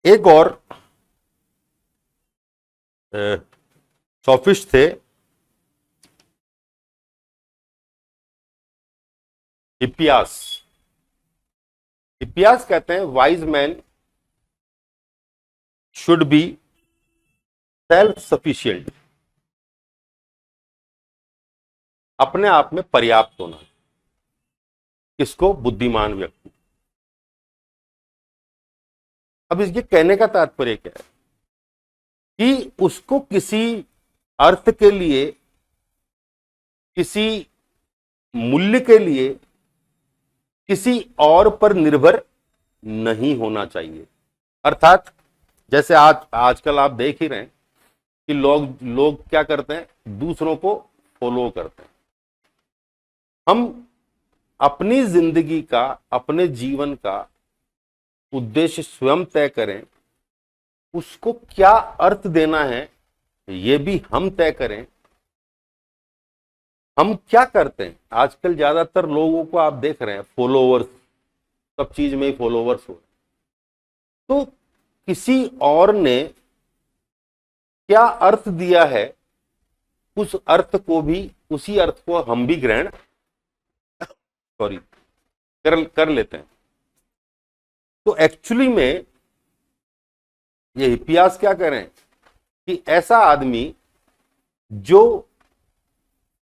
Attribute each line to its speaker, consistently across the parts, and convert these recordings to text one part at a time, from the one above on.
Speaker 1: एक और सोफिस्ट थे, हिप्पियास। हिप्पियास कहते हैं wise man should be self sufficient, अपने आप में पर्याप्त होना। किसको? बुद्धिमान व्यक्ति। अब इसके कहने का तात्पर्य क्या है कि उसको किसी अर्थ के लिए, किसी मूल्य के लिए किसी और पर निर्भर नहीं होना चाहिए। अर्थात जैसे आजकल आप देख ही रहे हैं कि लोग क्या करते हैं, दूसरों को फॉलो करते हैं। हम अपनी जिंदगी का, अपने जीवन का उद्देश्य स्वयं तय करें, उसको क्या अर्थ देना है ये भी हम तय करें। हम क्या करते हैं, आजकल ज्यादातर लोगों को आप देख रहे हैं फॉलोवर्स, सब चीज में ही फॉलोवर्स हो। तो किसी और ने क्या अर्थ दिया है, उस अर्थ को भी, उसी अर्थ को हम भी ग्रहण कर लेते हैं। तो एक्चुअली में ये हिप्पियास क्या करें कि ऐसा आदमी जो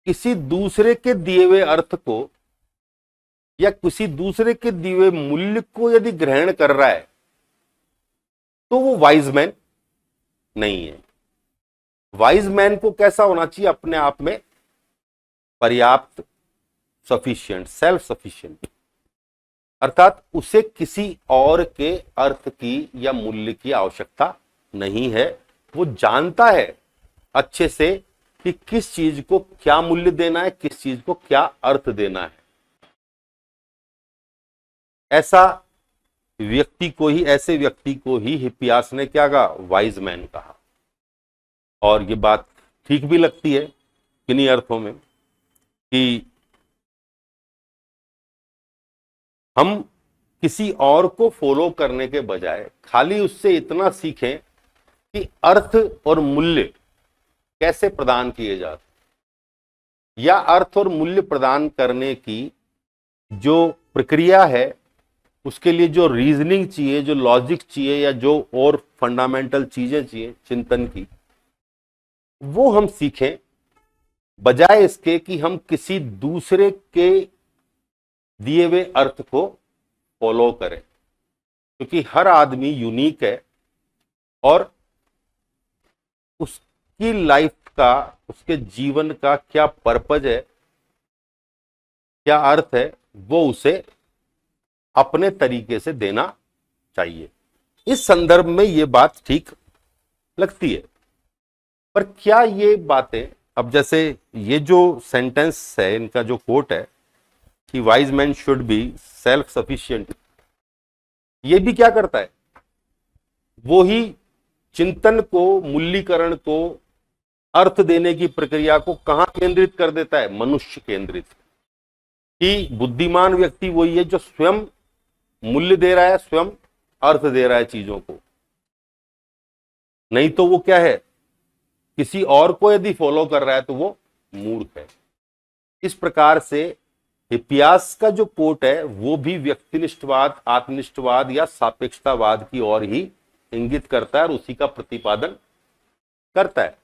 Speaker 1: किसी दूसरे के दिए हुए अर्थ को या किसी दूसरे के दिए हुए मूल्य को यदि ग्रहण कर रहा है तो वो वाइज मैन नहीं है। वाइज मैन को कैसा होना चाहिए? अपने आप में पर्याप्त, सफिशिएंट, सेल्फ सफिशिएंट। अर्थात उसे किसी और के अर्थ की या मूल्य की आवश्यकता नहीं है। वो जानता है अच्छे से कि किस चीज को क्या मूल्य देना है, किस चीज को क्या अर्थ देना है। ऐसे व्यक्ति को ही हिप्पियास ने क्या कहा? वाइज मैन कहा। और ये बात ठीक भी लगती है किन्हीं अर्थों में कि हम किसी और को फॉलो करने के बजाय खाली उससे इतना सीखें कि अर्थ और मूल्य कैसे प्रदान किए जाते, या अर्थ और मूल्य प्रदान करने की जो प्रक्रिया है उसके लिए जो रीजनिंग चाहिए, जो लॉजिक चाहिए, या जो और फंडामेंटल चीजें चाहिए चिंतन की, वो हम सीखें, बजाय इसके कि हम किसी दूसरे के दिए हुए अर्थ को फॉलो करें। क्योंकि हर आदमी यूनिक है और उसकी लाइफ का, उसके जीवन का क्या पर्पज है, क्या अर्थ है, वो उसे अपने तरीके से देना चाहिए। इस संदर्भ में ये बात ठीक लगती है। पर क्या ये बातें, अब जैसे ये जो सेंटेंस है, इनका जो कोट है कि wise man should be self sufficient, ये भी क्या करता है? वो ही चिंतन को, मूल्यीकरण को, अर्थ देने की प्रक्रिया को कहां केंद्रित कर देता है? मनुष्य केंद्रित। कि बुद्धिमान व्यक्ति वही है जो स्वयं मूल्य दे रहा है, स्वयं अर्थ दे रहा है चीजों को। नहीं तो वो क्या है? किसी और को यदि फॉलो कर रहा है तो वो मूर्ख है। इस प्रकार से हिप्पियास का जो कोट है वो भी व्यक्तिनिष्ठवाद, आत्मनिष्ठवाद या सापेक्षतावाद की ओर ही इंगित करता है और उसी का प्रतिपादन करता है।